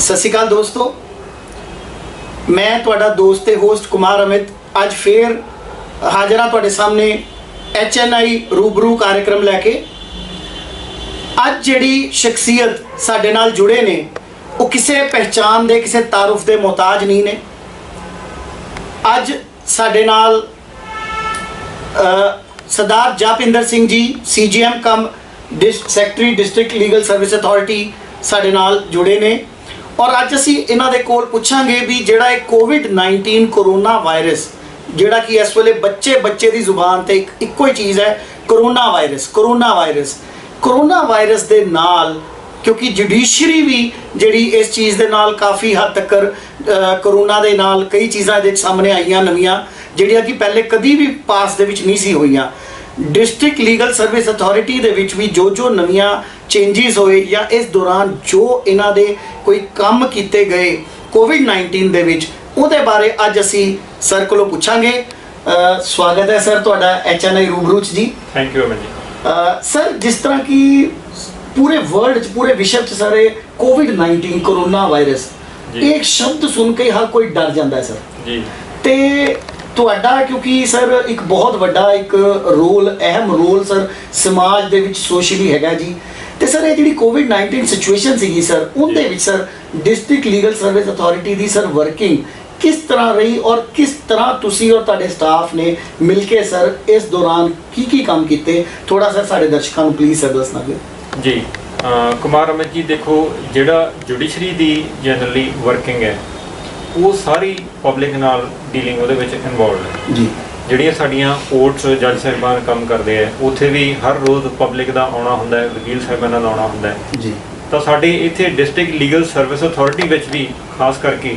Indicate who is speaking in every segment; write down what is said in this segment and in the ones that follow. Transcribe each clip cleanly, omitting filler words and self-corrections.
Speaker 1: सत श्री अकाल दोस्तों, मैं तुहाडा दोस्त ते होस्ट कुमार अमित अज फिर हाजिर हाँ तुहाडे सामने HNI रूबरू कार्यक्रम लैके। अज जिहड़ी शख्सियत साडे नाल जुड़े ने वो किसी पहचान दे किसी तारुफ दे मोहताज नहीं ने। अज साडे नाल Sardar Japinder Singh ji CGM cum secretary district legal service authority साडे नाल जुड़े ने और अज असी इन्हां दे कोल पुछांगे भी जिहड़ा कोविड-19 कोरोना वायरस जिहड़ा कि इस वेले बच्चे बच्चे की जुबान ते इक्को ही चीज़ है कोरोना वायरस दे नाल, क्योंकि जुडिशरी भी जिहड़ी इस चीज़ दे नाल काफ़ी हद तक कोरोना दे नाल कई चीज़ां दे सामने आईयां नवीआं जिहड़ियां कि पहले कभी भी पास दे विच नहीं सी होईयां। डिस्ट्रिक्ट लीगल सर्विस अथॉरिटी दे विच भी जो नवीआं चेंजिस होए या इस दौरान जो इन्हां दे कोई काम किए गए कोविड-19 दे विच उहदे बारे अज असी सर कोलों पुछांगे। स्वागत है सर तुहाडा HNI रूबरू च जी।
Speaker 2: Thank you Amit ji.
Speaker 1: Sir जिस तरह की पूरे वर्ल्ड पूरे विश्व च सर कोविड-19 कोरोना वायरस एक शब्द सुन के हर कोई डर जाता है सर
Speaker 2: जी।
Speaker 1: ते तुहाडा क्योंकि सर एक बहुत बड़ा एक रोल अहम रोल सर समाज दे विच सोशली हैगा जी। तो सर ये जी कोविड-19 सिचुएशन सी सर उनके sir district legal service authority की सर वर्किंग किस तरह रही और किस तरह तुसी और तुहाडे स्टाफ ने मिलके सर इस दौरान की काम किए, थोड़ा सर साडे दर्शकों को प्लीज़ सर दसना
Speaker 2: जी। कुमार अमित जी देखो जिहड़ा जुडिशरी की जनरली वर्किंग है वो सारी पब्लिक नाल डीलिंग उहदे विच इनवॉल्व है जी। ਜਿਹੜੀਆਂ ਸਾਡੀਆਂ ਕੋਰਟਸ ਜੱਜ ਸਾਹਿਬਾਨ ਕੰਮ ਕਰਦੇ ਆ ਉੱਥੇ ਵੀ ਹਰ ਰੋਜ਼ ਪਬਲਿਕ ਦਾ ਆਉਣਾ ਹੁੰਦਾ ਹੈ, ਵਕੀਲ ਸਾਹਿਬਾਨਾਂ ਦਾ ਆਉਣਾ ਹੁੰਦਾ ਹੈ ਜੀ। ਤਾਂ ਸਾਡੇ ਇੱਥੇ ਡਿਸਟ੍ਰਿਕਟ ਲੀਗਲ ਸਰਵਿਸ ਅਥਾਰਟੀ ਵਿੱਚ ਵੀ ਖਾਸ ਕਰਕੇ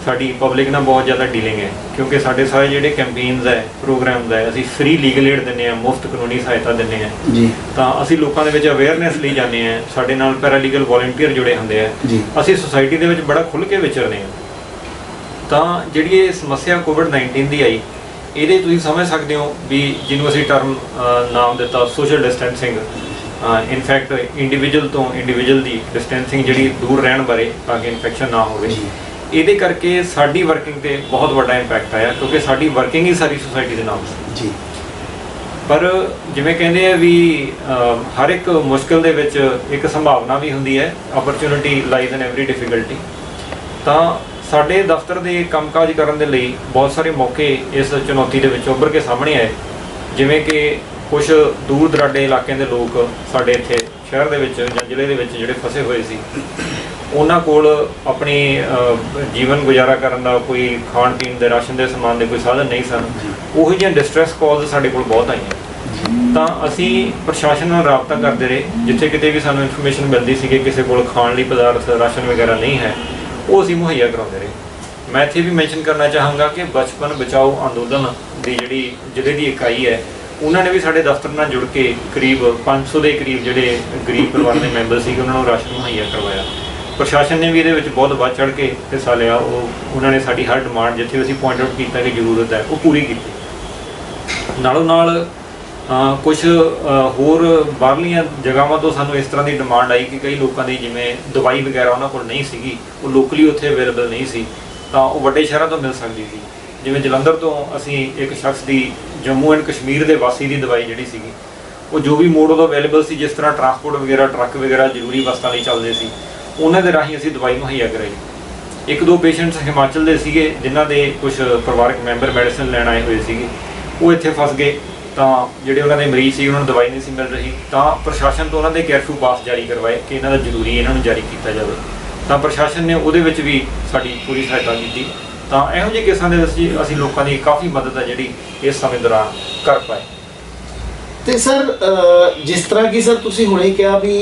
Speaker 2: ਸਾਡੀ ਪਬਲਿਕ ਨਾਲ ਬਹੁਤ ਜ਼ਿਆਦਾ ਡੀਲਿੰਗ ਹੈ, ਕਿਉਂਕਿ ਸਾਡੇ ਸਾਰੇ ਜਿਹੜੇ ਕੈਂਪੇਨਸ ਹੈ ਪ੍ਰੋਗਰਾਮਸ ਹੈ ਅਸੀਂ ਫ੍ਰੀ ਲੀਗਲ ਏਡ ਦਿੰਦੇ ਹਾਂ, ਮੁਫਤ ਕਾਨੂੰਨੀ ਸਹਾਇਤਾ ਦਿੰਦੇ ਹਾਂ ਜੀ। ਤਾਂ ਅਸੀਂ ਲੋਕਾਂ ਦੇ ਵਿੱਚ ਅਵੇਅਰਨੈਸ ਲਈ ਜਾਂਦੇ ਹਾਂ, ਸਾਡੇ ਨਾਲ ਪੈਰਾਲੀਗਲ ਵੋਲੰਟੀਅਰ ਜੁੜੇ ਹੁੰਦੇ ਆ ਜੀ। ਅਸੀਂ ਸੁਸਾਇਟੀ ਦੇ ਵਿੱਚ ਬੜਾ ਖੁੱਲ੍ਹ ਕੇ ਵਿਚਰਦੇ ਹਾਂ। ਤਾਂ ਜਿਹੜੀ ਇਹ ਸਮੱਸਿਆ ਕੋਵਿਡ-19 ਦੀ ਆਈ ਇਹਦੇ ਤੁਸੀਂ ਸਮਝ ਸਕਦੇ ਹੋ ਵੀ ਜਿਹਨੂੰ ਅਸੀਂ ਟਰਮ ਨਾਮ ਦਿੱਤਾ ਸੋਸ਼ਲ ਡਿਸਟੈਂਸਿੰਗ, ਇਨਫੈਕਟ ਇੰਡੀਵਿਜੂਅਲ ਤੋਂ ਇੰਡੀਵਿਜੂਅਲ ਦੀ ਡਿਸਟੈਂਸਿੰਗ ਜਿਹੜੀ ਦੂਰ ਰਹਿਣ ਬਾਰੇ ਤਾਂ ਕਿ ਇਨਫੈਕਸ਼ਨ ਨਾ ਹੋਵੇ। ਇਹਦੇ ਕਰਕੇ ਸਾਡੀ ਵਰਕਿੰਗ ਤੇ ਬਹੁਤ ਵੱਡਾ ਇੰਪੈਕਟ ਆਇਆ, ਕਿਉਂਕਿ ਸਾਡੀ ਵਰਕਿੰਗ ਹੀ ਸਾਰੀ ਸੁਸਾਇਟੀ ਦੇ ਨਾਲ ਸੀ ਜੀ। ਪਰ ਜਿਵੇਂ ਕਹਿੰਦੇ ਆ ਵੀ ਹਰ ਇੱਕ ਮੁਸ਼ਕਿਲ ਦੇ ਵਿੱਚ ਇੱਕ ਸੰਭਾਵਨਾ ਵੀ ਹੁੰਦੀ ਹੈ, ਅਪਰਚੁਨਿਟੀ ਲਾਈਜ਼ ਇਨ ਐਵਰੀ ਡਿਫਿਕਲਟੀ। ਤਾਂ ਸਾਡੇ ਦਫ਼ਤਰ ਦੇ ਕੰਮਕਾਜ ਕਰਨ ਦੇ ਲਈ ਬਹੁਤ ਸਾਰੇ ਮੌਕੇ ਇਸ ਚੁਣੌਤੀ ਦੇ ਵਿੱਚ ਉੱਭਰ ਕੇ ਸਾਹਮਣੇ ਆਏ, ਜਿਵੇਂ ਕਿ ਕੁਝ ਦੂਰ ਦਰਾਡੇ ਇਲਾਕਿਆਂ ਦੇ ਲੋਕ ਸਾਡੇ ਇੱਥੇ ਸ਼ਹਿਰ ਦੇ ਵਿੱਚ ਜਾਂ ਜ਼ਿਲ੍ਹੇ ਦੇ ਵਿੱਚ ਜਿਹੜੇ ਫਸੇ ਹੋਏ ਸੀ ਉਹਨਾਂ ਕੋਲ ਆਪਣੀ ਜੀਵਨ ਗੁਜ਼ਾਰਾ ਕਰਨ ਦਾ ਕੋਈ ਖਾਣ ਪੀਣ ਦੇ ਰਾਸ਼ਨ ਦੇ ਸਮਾਨ ਦੇ ਕੋਈ ਸਾਧਨ ਨਹੀਂ ਸਨ। ਉਹੋ ਜਿਹੀਆਂ ਡਿਸਟ੍ਰੈਸ ਕਾਲਸ ਸਾਡੇ ਕੋਲ ਬਹੁਤ ਆਈਆਂ। ਤਾਂ ਅਸੀਂ ਪ੍ਰਸ਼ਾਸਨ ਨਾਲ ਰਾਬਤਾ ਕਰਦੇ ਰਹੇ, ਜਿੱਥੇ ਕਿਤੇ ਵੀ ਸਾਨੂੰ ਇਨਫੋਰਮੇਸ਼ਨ ਮਿਲਦੀ ਸੀ ਕਿ ਕਿਸੇ ਕੋਲ ਖਾਣ ਲਈ ਪਦਾਰਥ ਰਾਸ਼ਨ ਵਗੈਰਾ ਨਹੀਂ ਹੈ ਉਹ ਅਸੀਂ ਮੁਹੱਈਆ ਕਰਾਉਂਦੇ ਰਹੇ। ਮੈਂ ਇੱਥੇ ਵੀ ਮੈਂਸ਼ਨ ਕਰਨਾ ਚਾਹਾਂਗਾ ਕਿ ਬਚਪਨ ਬਚਾਓ ਅੰਦੋਲਨ ਦੀ ਜਿਹੜੀ ਜ਼ਿਲ੍ਹੇ ਦੀ ਇਕਾਈ ਹੈ ਉਹਨਾਂ ਨੇ ਵੀ ਸਾਡੇ ਦਫ਼ਤਰ ਨਾਲ ਜੁੜ ਕੇ ਕਰੀਬ 500 ਦੇ ਕਰੀਬ ਜਿਹੜੇ ਗਰੀਬ ਪਰਿਵਾਰ ਦੇ ਮੈਂਬਰ ਸੀਗੇ ਉਹਨਾਂ ਨੂੰ ਰਾਸ਼ਨ ਮੁਹੱਈਆ ਕਰਵਾਇਆ। ਪ੍ਰਸ਼ਾਸਨ ਨੇ ਵੀ ਇਹਦੇ ਵਿੱਚ ਬਹੁਤ ਵੱਧ ਚੜ੍ਹ ਕੇ ਹਿੱਸਾ ਲਿਆ। ਉਹਨਾਂ ਨੇ ਸਾਡੀ ਹਰ ਡਿਮਾਂਡ ਜਿੱਥੇ ਅਸੀਂ ਪੁਆਇੰਟ ਆਊਟ ਕੀਤਾ ਕਿ ਜ਼ਰੂਰਤ ਹੈ ਉਹ ਪੂਰੀ ਕੀਤੀ। ਨਾਲੋਂ ਨਾਲ ਕੁਝ ਹੋਰ ਬਾਹਰਲੀਆਂ ਜਗ੍ਹਾਵਾਂ ਤੋਂ ਸਾਨੂੰ ਇਸ ਤਰ੍ਹਾਂ ਦੀ ਡਿਮਾਂਡ ਆਈ ਕਿ ਕਈ ਲੋਕਾਂ ਦੀ ਜਿਵੇਂ ਦਵਾਈ ਵਗੈਰਾ ਉਹਨਾਂ ਕੋਲ ਨਹੀਂ ਸੀਗੀ, ਉਹ ਲੋਕਲੀ ਉੱਥੇ ਅਵੇਲੇਬਲ ਨਹੀਂ ਸੀ, ਤਾਂ ਉਹ ਵੱਡੇ ਸ਼ਹਿਰਾਂ ਤੋਂ ਮਿਲ ਸਕਦੀ ਸੀ। ਜਿਵੇਂ ਜਲੰਧਰ ਤੋਂ ਅਸੀਂ ਇੱਕ ਸ਼ਖਸ ਦੀ ਜੰਮੂ ਐਂਡ ਕਸ਼ਮੀਰ ਦੇ ਵਾਸੀ ਦੀ ਦਵਾਈ ਜਿਹੜੀ ਸੀਗੀ ਉਹ ਜੋ ਵੀ ਮੋਡ ਉਹਦਾ ਅਵੇਲੇਬਲ ਸੀ, ਜਿਸ ਤਰ੍ਹਾਂ ਟਰਾਂਸਪੋਰਟ ਵਗੈਰਾ ਟਰੱਕ ਵਗੈਰਾ ਜ਼ਰੂਰੀ ਵਸਤਾਂ ਲਈ ਚੱਲਦੇ ਸੀ ਉਹਨਾਂ ਦੇ ਰਾਹੀਂ ਅਸੀਂ ਦਵਾਈ ਮੁਹੱਈਆ ਕਰਾਈ। ਇੱਕ ਦੋ ਪੇਸ਼ੈਂਟਸ ਹਿਮਾਚਲ ਦੇ ਸੀਗੇ ਜਿਨ੍ਹਾਂ ਦੇ ਕੁਝ ਪਰਿਵਾਰਕ ਮੈਂਬਰ ਮੈਡੀਸਨ ਲੈਣ ਆਏ ਹੋਏ ਸੀਗੇ, ਉਹ ਇੱਥੇ ਫਸ ਗਏ। ਤਾਂ ਜਿਹੜੇ ਉਹਨਾਂ ਦੇ ਮਰੀਜ਼ ਸੀ ਉਹਨਾਂ ਨੂੰ ਦਵਾਈ ਨਹੀਂ ਸੀ ਮਿਲ ਰਹੀ, ਤਾਂ ਪ੍ਰਸ਼ਾਸਨ ਤੋਂ ਉਹਨਾਂ ਦੇ ਕਰਫਿਊ ਪਾਸ ਜਾਰੀ ਕਰਵਾਏ ਕਿ ਇਹਨਾਂ ਦਾ ਜ਼ਰੂਰੀ ਇਹਨਾਂ ਨੂੰ ਜਾਰੀ ਕੀਤਾ ਜਾਵੇ। ਤਾਂ ਪ੍ਰਸ਼ਾਸਨ ਨੇ ਉਹਦੇ ਵਿੱਚ ਵੀ ਸਾਡੀ ਪੂਰੀ ਸਹਾਇਤਾ ਕੀਤੀ। ਤਾਂ ਇਹੋ ਜਿਹੇ ਕੇਸਾਂ ਦੇ ਵਿੱਚ ਅਸੀਂ ਲੋਕਾਂ ਦੀ ਕਾਫੀ ਮਦਦ ਹੈ ਜਿਹੜੀ ਇਸ ਸਮੇਂ ਦੌਰਾਨ ਕਰ ਪਾਏ।
Speaker 1: ਤੇ ਸਰ ਜਿਸ ਤਰ੍ਹਾਂ ਕਿ ਸਰ ਤੁਸੀਂ ਹੁਣੇ ਕਿਹਾ ਵੀ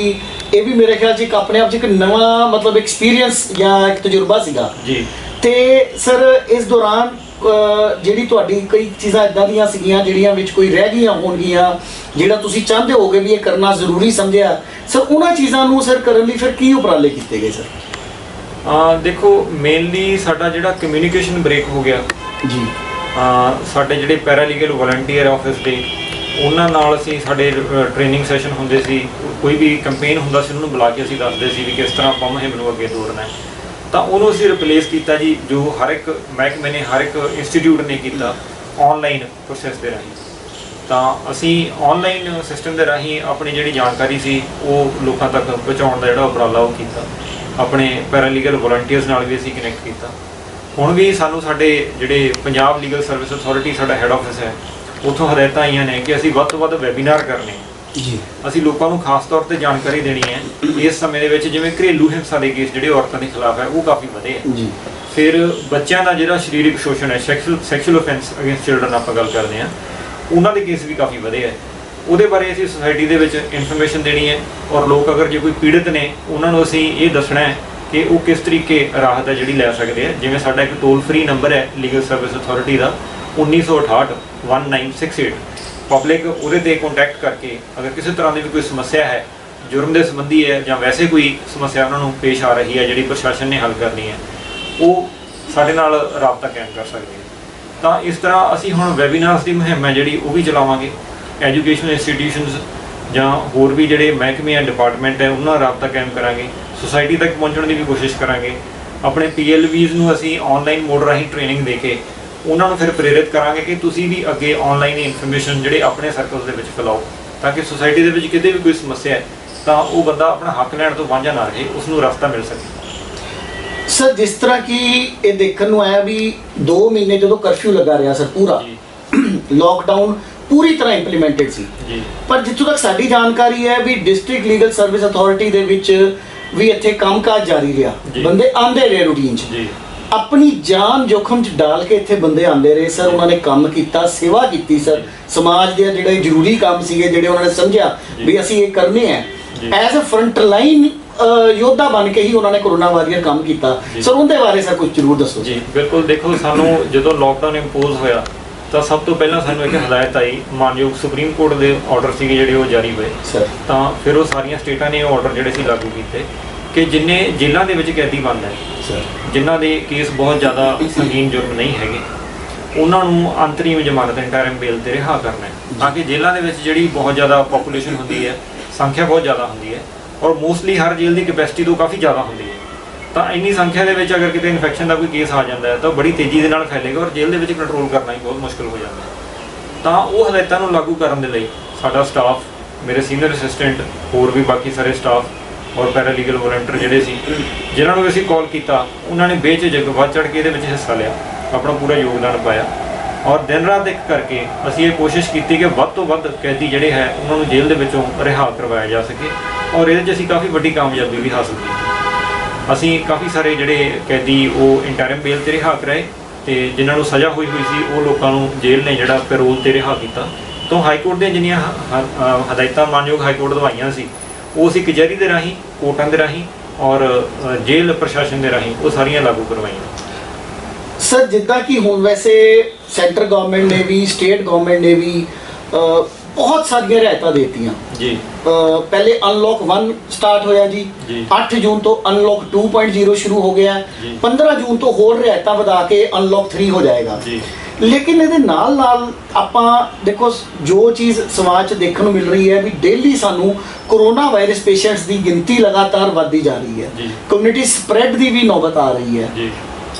Speaker 1: ਇਹ ਵੀ ਮੇਰੇ ਖਿਆਲ 'ਚ ਇੱਕ ਆਪਣੇ ਆਪ 'ਚ ਇੱਕ ਨਵਾਂ ਮਤਲਬ ਐਕਸਪੀਰੀਅੰਸ ਜਾਂ ਇੱਕ ਤਜਰਬਾ ਸੀਗਾ ਜੀ। ਤੇ ਸਰ ਇਸ ਦੌਰਾਨ ਜਿਹੜੀ ਤੁਹਾਡੀ ਕਈ ਚੀਜ਼ਾਂ ਇੱਦਾਂ ਦੀਆਂ ਸੀਗੀਆਂ ਜਿਹੜੀਆਂ ਵਿੱਚ ਕੋਈ ਰਹਿ ਗਈਆਂ ਹੋਣਗੀਆਂ ਜਿਹੜਾ ਤੁਸੀਂ ਚਾਹੁੰਦੇ ਹੋਗੇ ਵੀ ਇਹ ਕਰਨਾ ਜ਼ਰੂਰੀ ਸਮਝਿਆ ਸਰ, ਉਹਨਾਂ ਚੀਜ਼ਾਂ ਨੂੰ ਸਰ ਕਰਨ ਲਈ ਫਿਰ ਕੀ ਉਪਰਾਲੇ ਕੀਤੇ ਗਏ ਸਰ?
Speaker 2: ਦੇਖੋ ਮੇਨਲੀ ਸਾਡਾ ਜਿਹੜਾ ਕਮਿਊਨੀਕੇਸ਼ਨ ਬ੍ਰੇਕ ਹੋ ਗਿਆ ਜੀ। ਸਾਡੇ ਜਿਹੜੇ ਪੈਰਾਲੀਗਲ ਵੋਲੰਟੀਅਰ ਆਫਿਸ ਦੇ ਉਹਨਾਂ ਨਾਲ ਅਸੀਂ ਸਾਡੇ ਟ੍ਰੇਨਿੰਗ ਸੈਸ਼ਨ ਹੁੰਦੇ ਸੀ, ਕੋਈ ਵੀ ਕੰਪੇਨ ਹੁੰਦਾ ਸੀ ਉਹਨੂੰ ਬੁਲਾ ਕੇ ਅਸੀਂ ਦੱਸਦੇ ਸੀ ਵੀ ਕਿਸ ਤਰ੍ਹਾਂ ਆਪਾਂ ਮੁਹਿੰਮ ਨੂੰ ਅੱਗੇ ਤੋਰਨਾ ਹੈ। ਤਾਂ ਉਹਨੂੰ ਅਸੀਂ ਰਿਪਲੇਸ ਕੀਤਾ ਜੀ, ਜੋ ਹਰ ਇੱਕ ਮਹਿਕਮੇ ਨੇ, ਹਰ ਇੱਕ ਇੰਸਟੀਚਿਊਟ ਨੇ ਕੀਤਾ ਆਨਲਾਈਨ ਪ੍ਰੋਸੈਸ ਦੇ ਰਾਹੀਂ। ਤਾਂ ਅਸੀਂ ਆਨਲਾਈਨ ਸਿਸਟਮ ਦੇ ਰਾਹੀਂ ਆਪਣੀ ਜਿਹੜੀ ਜਾਣਕਾਰੀ ਸੀ ਉਹ ਲੋਕਾਂ ਤੱਕ ਪਹੁੰਚਾਉਣ ਦਾ ਜਿਹੜਾ ਉਪਰਾਲਾ ਉਹ ਕੀਤਾ। ਆਪਣੇ ਪੈਰਾਲੀਗਲ ਵਲੰਟੀਅਰਸ ਨਾਲ ਵੀ ਅਸੀਂ ਕਨੈਕਟ ਕੀਤਾ। ਹੁਣ ਵੀ ਸਾਨੂੰ ਸਾਡੇ ਜਿਹੜੇ ਪੰਜਾਬ ਲੀਗਲ ਸਰਵਿਸ ਅਥਾਰਟੀ ਸਾਡਾ ਹੈੱਡ ਆਫਿਸ ਹੈ, ਉੱਥੋਂ ਹਦਾਇਤਾਂ ਆਈਆਂ ਨੇ ਕਿ ਅਸੀਂ ਵੱਧ ਤੋਂ ਵੱਧ ਵੈਬੀਨਾਰ ਕਰਨੇ ਜੀ। ਅਸੀਂ ਲੋਕਾਂ ਨੂੰ ਖਾਸ ਤੌਰ ਤੇ ਜਾਣਕਾਰੀ ਦੇਣੀ ਹੈ ਇਸ ਸਮੇਂ ਦੇ ਵਿੱਚ, ਜਿਵੇਂ ਘਰੇਲੂ ਹਿੰਸਾ ਦੇ ਕੇਸ ਜਿਹੜੇ ਔਰਤਾਂ ਦੇ ਖਿਲਾਫ ਹੈ ਉਹ ਕਾਫੀ ਵਧੇ ਹੈ ਜੀ। ਫਿਰ ਬੱਚਿਆਂ ਦਾ ਜਿਹੜਾ ਸਰੀਰਕ ਸ਼ੋਸ਼ਣ ਹੈ, ਸੈਕਸ਼ੂਅਲ ਅਫੈਂਸ ਅਗੇਂਸਟ ਚਿਲਡਰਨ ਆਪਾਂ ਗੱਲ ਕਰਦੇ ਹਾਂ, ਉਹਨਾਂ ਦੇ ਕੇਸ ਵੀ ਕਾਫੀ ਵਧੇ ਹੈ। ਉਹਦੇ ਬਾਰੇ ਅਸੀਂ ਸੁਸਾਇਟੀ ਦੇ ਵਿੱਚ ਇਨਫੋਰਮੇਸ਼ਨ ਦੇਣੀ ਹੈ, ਔਰ ਲੋਕ ਅਗਰ ਜੇ ਕੋਈ ਪੀੜਤ ਨੇ ਉਹਨਾਂ ਨੂੰ ਅਸੀਂ ਇਹ ਦੱਸਣਾ ਹੈ ਕਿ ਉਹ ਕਿਸ ਤਰੀਕੇ ਰਾਹਤ ਹੈ ਜਿਹੜੀ ਲੈ ਸਕਦੇ ਆ। ਜਿਵੇਂ ਸਾਡਾ ਇੱਕ ਟੋਲ ਫ੍ਰੀ ਨੰਬਰ ਹੈ ਲੀਗਲ ਸਰਵਿਸ ਅਥਾਰਟੀ ਦਾ 1968 1968। ਪਬਲਿਕ ਉਹਦੇ ਤੇ ਕੰਟੈਕਟ ਕਰਕੇ ਅਗਰ ਕਿਸੇ ਤਰ੍ਹਾਂ ਦੀ ਵੀ ਕੋਈ ਸਮੱਸਿਆ ਹੈ, ਜੁਰਮ ਦੇ ਸੰਬੰਧੀ ਹੈ ਜਾਂ ਵੈਸੇ ਕੋਈ ਸਮੱਸਿਆ ਉਹਨਾਂ ਨੂੰ ਪੇਸ਼ ਆ ਰਹੀ ਹੈ ਜਿਹੜੀ ਪ੍ਰਸ਼ਾਸਨ ਨੇ ਹੱਲ ਕਰਨੀ ਹੈ, ਉਹ ਸਾਡੇ ਨਾਲ ਰਾਬਤਾ ਕਾਇਮ ਕਰ ਸਕਦੇ ਹੈ। ਤਾਂ ਇਸ ਤਰ੍ਹਾਂ ਅਸੀਂ ਹੁਣ ਵੈਬੀਨਾਰਸ ਦੀ ਮੁਹਿੰਮ ਹੈ ਜਿਹੜੀ ਉਹ ਵੀ ਚਲਾਵਾਂਗੇ। ਐਜੂਕੇਸ਼ਨਲ ਇੰਸਟੀਟਿਊਸ਼ਨਸ ਜਾਂ ਹੋਰ ਵੀ ਜਿਹੜੇ ਮਹਿਕਮੇ ਜਾਂ ਡਿਪਾਰਟਮੈਂਟ ਹੈ ਉਹਨਾਂ ਨਾਲ ਰਾਬਤਾ ਕਾਇਮ ਕਰਾਂਗੇ। ਸੁਸਾਇਟੀ ਤੱਕ ਪਹੁੰਚਣ ਦੀ ਵੀ ਕੋਸ਼ਿਸ਼ ਕਰਾਂਗੇ। ਆਪਣੇ PLVs ਨੂੰ ਅਸੀਂ ਆਨਲਾਈਨ ਮੋਡ ਰਾਹੀਂ ਟ੍ਰੇਨਿੰਗ ਦੇ ਕੇ ਉਹਨਾਂ ਨੂੰ ਫਿਰ ਪ੍ਰੇਰਿਤ ਕਰਾਂਗੇ ਕਿ ਤੁਸੀਂ ਵੀ ਅੱਗੇ ਆਨਲਾਈਨ ਇਨਫੋਰਮੇਸ਼ਨ ਜਿਹੜੇ ਆਪਣੇ ਸਰਕਲਸ ਦੇ ਵਿੱਚ ਫੈਲਾਓ, ਤਾਂ ਕਿ ਸੁਸਾਇਟੀ ਦੇ ਵਿੱਚ ਕਿਤੇ ਵੀ ਕੋਈ ਸਮੱਸਿਆ ਹੈ ਤਾਂ ਉਹ ਬੰਦਾ ਆਪਣਾ ਹੱਕ ਲੈਣ ਤੋਂ ਵਾਂਝਾ ਨਾ ਰਹੇ, ਉਸ ਨੂੰ ਰਸਤਾ ਮਿਲ ਸਕੇ।
Speaker 1: ਸਰ ਜਿਸ ਤਰ੍ਹਾਂ ਕਿ ਇਹ ਦੇਖਣ ਨੂੰ ਆਇਆ ਵੀ 2 ਮਹੀਨੇ ਜਦੋਂ ਕਰਫਿਊ ਲੱਗਾ ਰਿਹਾ ਸਰ, ਪੂਰਾ ਲੋਕਡਾਊਨ ਪੂਰੀ ਤਰ੍ਹਾਂ ਇੰਪਲੀਮੈਂਟਡ ਸੀ ਜੀ। ਪਰ ਜਿੱਥੋਂ ਤੱਕ ਸਾਡੀ ਜਾਣਕਾਰੀ ਹੈ ਵੀ ਡਿਸਟ੍ਰਿਕਟ ਲੀਗਲ ਸਰਵਿਸ ਅਥਾਰਟੀ ਦੇ ਵਿੱਚ ਵੀ ਇੱਥੇ ਕੰਮਕਾਜ ਜਾਰੀ ਰਿਹਾ, ਬੰਦੇ ਆਉਂਦੇ ਰਹੇ ਰੂਟੀਨ 'ਚ ਜੀ, ਆਪਣੀ ਜਾਨ ਜੋਖਮ 'ਚ ਡਾਲ ਕੇ ਇੱਥੇ ਬੰਦੇ ਆਉਂਦੇ ਰਹੇ ਸਰ। ਉਹਨਾਂ ਨੇ ਕੰਮ ਕੀਤਾ, ਸੇਵਾ ਕੀਤੀ ਸਰ, ਸਮਾਜ ਦੇ ਜਿਹੜੇ ਜ਼ਰੂਰੀ ਕੰਮ ਸੀਗੇ ਜਿਹੜੇ ਉਹਨਾਂ ਨੇ ਸਮਝਿਆ ਵੀ ਅਸੀਂ ਇਹ ਕਰਨੇ ਹੈ, ਐਜ਼ ਅ ਫਰੰਟ ਲਾਈਨ ਯੋਧਾ ਬਣ ਕੇ ਹੀ ਉਹਨਾਂ ਨੇ ਕੋਰੋਨਾ ਵਾਰੀਅਰ ਕੰਮ ਕੀਤਾ ਸਰ। ਉਹਦੇ ਬਾਰੇ ਸਰ ਕੁਝ ਜ਼ਰੂਰ ਦੱਸੋ
Speaker 2: ਜੀ। ਬਿਲਕੁਲ, ਦੇਖੋ ਸਾਨੂੰ ਜਦੋਂ ਲੋਕਡਾਊਨ ਇੰਪੋਜ਼ ਹੋਇਆ ਤਾਂ ਸਭ ਤੋਂ ਪਹਿਲਾਂ ਸਾਨੂੰ ਇੱਕ ਹਦਾਇਤ ਆਈ, ਮਾਨਯੋਗ ਸੁਪਰੀਮ ਕੋਰਟ ਦੇ ਆਰਡਰ ਸੀਗੇ ਜਿਹੜੇ ਉਹ ਜਾਰੀ ਹੋਏ ਸਰ। ਤਾਂ ਫਿਰ ਉਹ ਸਾਰੀਆਂ ਸਟੇਟਾਂ ਨੇ ਉਹ ਆਰਡਰ ਜਿਹੜੇ ਸੀ ਲਾਗੂ ਕੀਤੇ ਕਿ ਜਿੰਨੇ ਜੇਲ੍ਹਾਂ ਦੇ ਵਿੱਚ ਕੈਦੀ ਬੰਦ ਹੈ ਸਰ, ਜਿਨ੍ਹਾਂ ਦੇ ਕੇਸ ਬਹੁਤ ਜ਼ਿਆਦਾ ਸੰਗੀਨ ਜੁਰਮ ਨਹੀਂ ਹੈਗੇ, ਉਹਨਾਂ ਨੂੰ ਅੰਤਰੀਮ ਜ਼ਮਾਨਤ ਇੰਟਰਿਮ ਬੇਲ ਤੇ ਰਿਹਾ ਕਰਨਾ ਹੈ, ਤਾਂ ਕਿ ਜੇਲ੍ਹਾਂ ਦੇ ਵਿੱਚ ਜਿਹੜੀ ਬਹੁਤ ਜ਼ਿਆਦਾ ਪੋਪੂਲੇਸ਼ਨ ਹੁੰਦੀ ਹੈ, ਸੰਖਿਆ ਬਹੁਤ ਜ਼ਿਆਦਾ ਹੁੰਦੀ ਹੈ, ਔਰ ਮੋਸਟਲੀ ਹਰ ਜੇਲ੍ਹ ਦੀ ਕੈਪੈਸਿਟੀ ਤੋਂ ਕਾਫੀ ਜ਼ਿਆਦਾ ਹੁੰਦੀ ਹੈ। ਤਾਂ ਇੰਨੀ ਸੰਖਿਆ ਦੇ ਵਿੱਚ ਅਗਰ ਕਿਤੇ ਇਨਫੈਕਸ਼ਨ ਦਾ ਕੋਈ ਕੇਸ ਆ ਜਾਂਦਾ ਹੈ ਤਾਂ ਬੜੀ ਤੇਜ਼ੀ ਦੇ ਨਾਲ ਫੈਲੇਗਾ ਔਰ ਜੇਲ੍ਹ ਦੇ ਵਿੱਚ ਕੰਟਰੋਲ ਕਰਨਾ ਹੀ ਬਹੁਤ ਮੁਸ਼ਕਿਲ ਹੋ ਜਾਂਦਾ ਹੈ। ਤਾਂ ਉਹ ਹਦਾਇਤਾਂ ਨੂੰ ਲਾਗੂ ਕਰਨ ਦੇ ਲਈ ਸਾਡਾ ਸਟਾਫ, ਮੇਰੇ ਸੀਨੀਅਰ ਅਸਿਸਟੈਂਟ, ਹੋਰ ਵੀ ਬਾਕੀ ਸਾਰੇ ਸਟਾਫ ਔਰ ਪੈਰਾਲੀਗਲ ਵਲੰਟੀਅਰ ਜਿਹੜੇ ਸੀ, ਜਿਨ੍ਹਾਂ ਨੂੰ ਅਸੀਂ ਕਾਲ ਕੀਤਾ, ਉਹਨਾਂ ਨੇ ਬੇਝਿਜਕ ਵੱਧ ਚੜ੍ਹ ਕੇ ਇਹਦੇ ਵਿੱਚ ਹਿੱਸਾ ਲਿਆ, ਆਪਣਾ ਪੂਰਾ ਯੋਗਦਾਨ ਪਾਇਆ। ਔਰ ਦਿਨ ਰਾਤ ਇੱਕ ਕਰਕੇ ਅਸੀਂ ਇਹ ਕੋਸ਼ਿਸ਼ ਕੀਤੀ ਕਿ ਵੱਧ ਤੋਂ ਵੱਧ ਕੈਦੀ ਜਿਹੜੇ ਹੈ ਉਹਨਾਂ ਨੂੰ ਜੇਲ੍ਹ ਦੇ ਵਿੱਚੋਂ ਰਿਹਾ ਕਰਵਾਇਆ ਜਾ ਸਕੇ, ਔਰ ਇਹਦੇ 'ਚ ਅਸੀਂ ਕਾਫੀ ਵੱਡੀ ਕਾਮਯਾਬੀ ਵੀ ਹਾਸਲ ਕੀਤੀ। ਅਸੀਂ ਕਾਫੀ ਸਾਰੇ ਜਿਹੜੇ ਕੈਦੀ ਉਹ ਇੰਟਰਿਮ ਬੇਲ ਤੇ ਰਿਹਾ ਕਰਾਏ, ਤੇ ਜਿਨ੍ਹਾਂ ਨੂੰ ਸਜ਼ਾ ਹੋਈ ਸੀ ਉਹ ਲੋਕਾਂ ਨੂੰ ਜੇਲ੍ਹ ਨੇ ਜਿਹੜਾ ਪੈਰੋਲ ਤੇ ਰਿਹਾ ਕੀਤਾ। ਤਾਂ ਹਾਈ ਕੋਰਟ ਦੀਆਂ ਜਿੰਨੀਆਂ ਹਦਾਇਤਾਂ ਮਾਨਯੋਗ ਹਾਈ ਕੋਰਟ ਦਵਾਈਆਂ ਸੀ, ਉਹ ਅਸੀਂ ਕਚਹਿਰੀ ਦੇ ਰਾਹੀਂ, ਕੋਰਟਾਂ ਦੇ ਰਾਹੀਂ ਔਰ ਜੇਲ੍ਹ ਪ੍ਰਸ਼ਾਸਨ ਦੇ ਰਾਹੀਂ ਉਹ ਸਾਰੀਆਂ ਲਾਗੂ ਕਰਵਾਈਆਂ।
Speaker 1: ਸਰ ਜਿੱਦਾਂ ਕਿ ਹੁਣ ਵੈਸੇ ਸੈਂਟਰ ਗਵਰਨਮੈਂਟ ਨੇ ਵੀ, ਸਟੇਟ ਗਵਰਨਮੈਂਟ ਨੇ ਵੀ ਬਹੁਤ ਸਾਰੀਆਂ ਰਿਆਇਤਾਂ ਦੇਤੀਆਂ ਜੀ। ਪਹਿਲੇ ਅਨਲੌਕ 1 ਸਟਾਰਟ ਹੋਇਆ ਜੀ, 8 ਜੂਨ ਤੋਂ ਅਨਲੌਕ 2.0 ਸ਼ੁਰੂ ਹੋ ਗਿਆ, 15 ਜੂਨ ਤੋਂ ਹੋਰ ਰਿਆਇਤਾਂ ਵਧਾ ਕੇ ਅਨਲੌਕ 3 ਹੋ ਜਾਏਗਾ। ਲੇਕਿਨ ਇਹਦੇ ਨਾਲ ਨਾਲ ਆਪਾਂ ਦੇਖੋ ਜੋ ਚੀਜ਼ ਸਮਾਜ 'ਚ ਦੇਖਣ ਨੂੰ ਮਿਲ ਰਹੀ ਹੈ ਵੀ ਡੇਲੀ ਸਾਨੂੰ ਕੋਰੋਨਾ ਵਾਇਰਸ ਪੇਸ਼ੈਂਟਸ ਦੀ ਗਿਣਤੀ ਲਗਾਤਾਰ ਵੱਧਦੀ ਜਾ ਰਹੀ ਹੈ, ਕਮਿਊਨਿਟੀ ਸਪਰੈਡ ਦੀ ਵੀ ਨੌਬਤ ਆ ਰਹੀ ਹੈ।